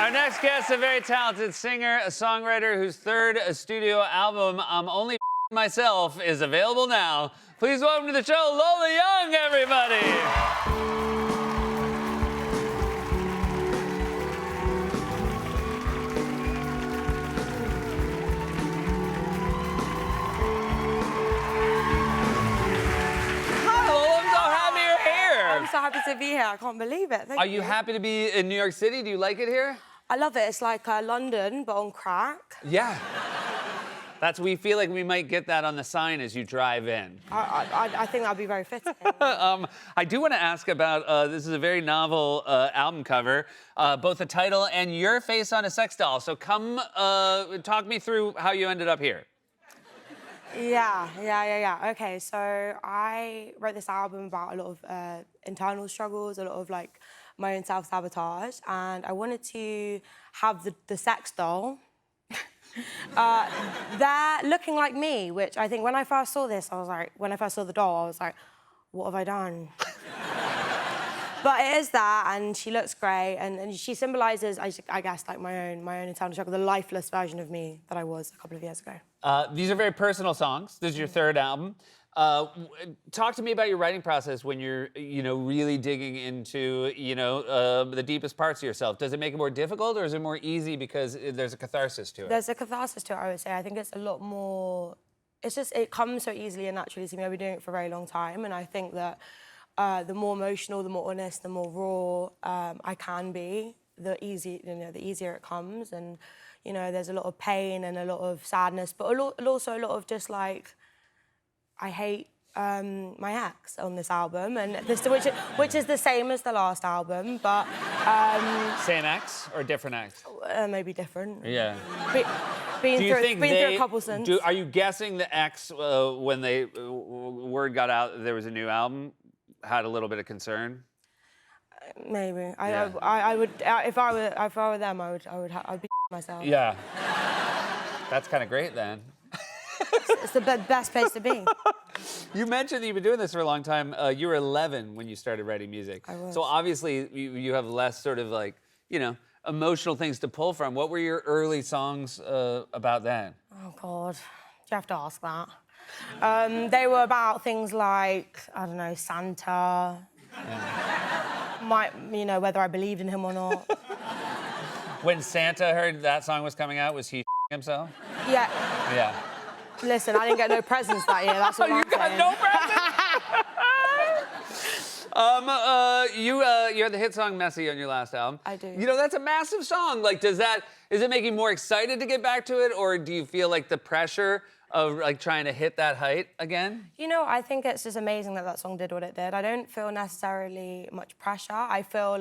Our next guest, a very talented singer, a songwriter whose third studio album, I'm Only Myself, is available now. Please welcome to the show, Lola Young, everybody. Hi, Lola, I'm so happy you're here. I'm so happy to be here. I can't believe it. Thank Are you happy to be in New York City? Do you like it here? I love it. It's like London, but on crack. Yeah. We feel like we might get that on the sign as you drive in. I think that'd be very fitting. I do want to ask about, this is a very novel album cover, both the title and your face on a sex doll. So come talk me through how you ended up here. Yeah. Okay, so I wrote this album about a lot of internal struggles, a lot of like my own self-sabotage, and I wanted to have the sex doll there looking like me, which I think when I first saw this, I was like, when I first saw the doll, I was like, what have I done? But it is that, and she looks great, and she symbolises, I guess, like my own internal struggle, the lifeless version of me that I was a couple of years ago. These are very personal songs. This is your third album. Talk to me about your writing process when you're, really digging into, the deepest parts of yourself. Does it make it more difficult, or is it more easy because there's a catharsis to it? There's a catharsis to it, I would say. I think it's a lot more... it comes so easily and naturally to me. I've been doing it for a very long time, and I think that the more emotional, the more honest, the more raw I can be, the easier it comes. And, there's a lot of pain and a lot of sadness, but also a lot of just like, I hate my ex on this album, and which is the same as the last album, but... Same ex or different ex? Maybe different. Yeah. Been through a couple since. Are you guessing the ex, when word got out that there was a new album, had a little bit of concern? Maybe. Yeah. I would if I were them, I'd be myself. Yeah. That's kind of great then. It's the best place to be. You mentioned that you've been doing this for a long time. You were 11 when you started writing music. I was. So obviously you have less sort of like, emotional things to pull from. What were your early songs about then? Oh, God. Do you have to ask that? They were about things like, I don't know, Santa. Yeah. Whether I believed in him or not. When Santa heard that song was coming out, was he himself? Yeah. Yeah. Listen, I didn't get no presents that year. That's what I'm saying. You got no presents? You had the hit song "Messy" on your last album. I do. That's a massive song. Like, is it making you more excited to get back to it, or do you feel like the pressure of like trying to hit that height again? I think it's just amazing that song did what it did. I don't feel necessarily much pressure. I feel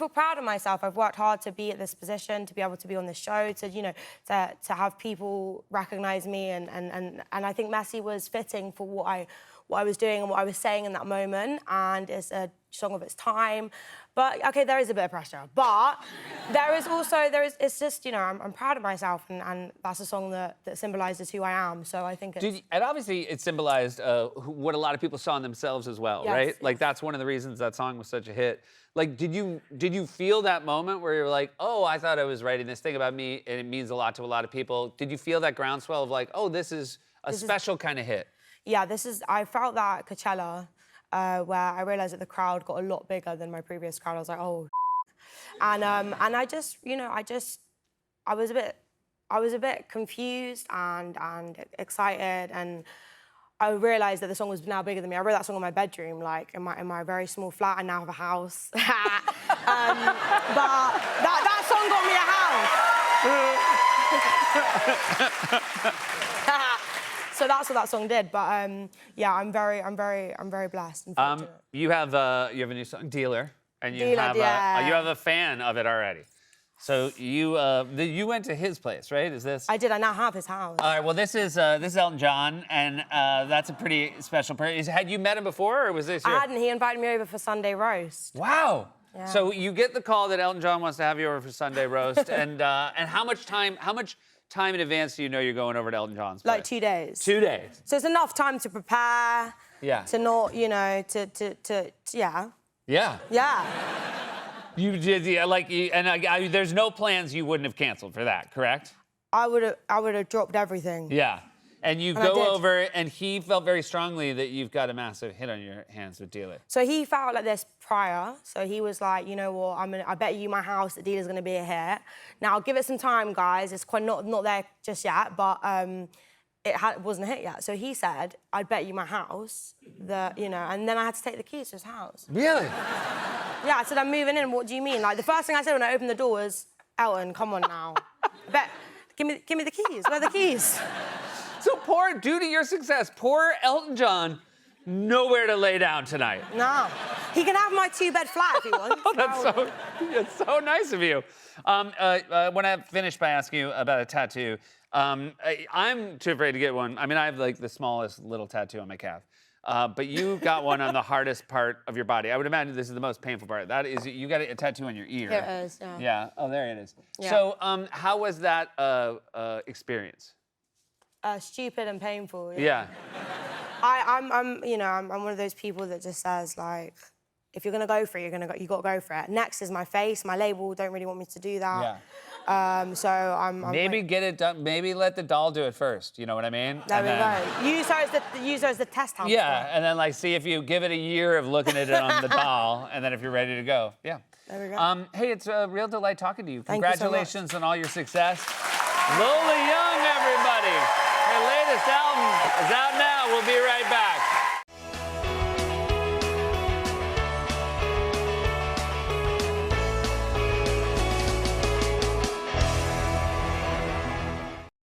proud of myself. I've worked hard to be at this position, to be able to be on this show, to have people recognise me, and I think Messy was fitting for what I was doing and what I was saying in that moment, and it's a song of its time. But, OK, there is a bit of pressure. But it's just, I'm proud of myself, and that's a song that symbolises who I am, so I think it's... And obviously it symbolized what a lot of people saw in themselves as well, yes, right? yes. Like, that's one of the reasons that song was such a hit. Like, did you feel that moment where you're like, oh, I thought I was writing this thing about me, and it means a lot to a lot of people? Did you feel that groundswell of like, oh, this is a special kind of hit? Yeah, I felt that at Coachella, where I realised that the crowd got a lot bigger than my previous crowd. I was like, oh, and I just, I was a bit confused and excited, and I realised that the song was now bigger than me. I wrote that song in my bedroom, like in my very small flat. I now have a house, but that song got me a house. So that's what that song did. But yeah, I'm very blessed. And fortunate. You have a new song, "Dealer," and you have a fan of it already. So you went to his place, right? Is this? I did. I now have his house. All right. Well, this is Elton John, and that's a pretty special person. Had you met him before, or was this? I hadn't. He invited me over for Sunday roast. Wow. Yeah. So you get the call that Elton John wants to have you over for Sunday roast, and how much time in advance do you know you're going over to Elton John's place? Like 2 days. 2 days. So it's enough time to prepare. Yeah. To not, yeah. Yeah. Yeah. You did, yeah, there's no plans you wouldn't have canceled for that, correct? I would have dropped everything. Yeah. And you And I go did. over, and he felt very strongly that you've got a massive hit on your hands with Dealer. So he felt like this prior. So he was like, you know what, I bet you my house that Dealer's gonna be a hit. Now I'll give it some time, guys. It's quite not there just yet, but it wasn't a hit yet. So he said, I'd bet you my house that, and then I had to take the keys to his house. Really? Yeah, I said, I'm moving in. What do you mean? Like, the first thing I said when I opened the door was, Elton, come on now. Give me the keys. Where are the keys? So due to your success, poor Elton John, nowhere to lay down tonight. No. He can have my 2-bed flat if he wants. Oh, that's so nice of you. When I finished by asking you about a tattoo, I'm too afraid to get one. I mean, I have like the smallest little tattoo on my calf. But you got one on the hardest part of your body. I would imagine this is the most painful part. That is, you got a tattoo on your ear. Here it is, yeah. Yeah. Oh, there it is. Yeah. So, how was that experience? Stupid and painful. Yeah. I'm one of those people that just says, like, if you're gonna go for it, you got to go for it. Next is my face. My label don't really want me to do that. Yeah. So I'm Maybe like, get it done. Maybe let the doll do it first. You know what I mean? there we go. Use her as the test hamster. Yeah, and then like see if you give it a year of looking at it on the doll, and then if you're ready to go. Yeah. There we go. Hey, it's a real delight talking to you. Thank you so much. Congratulations on all your success. Lola Young, everybody. Her latest album is out now. We'll be right back.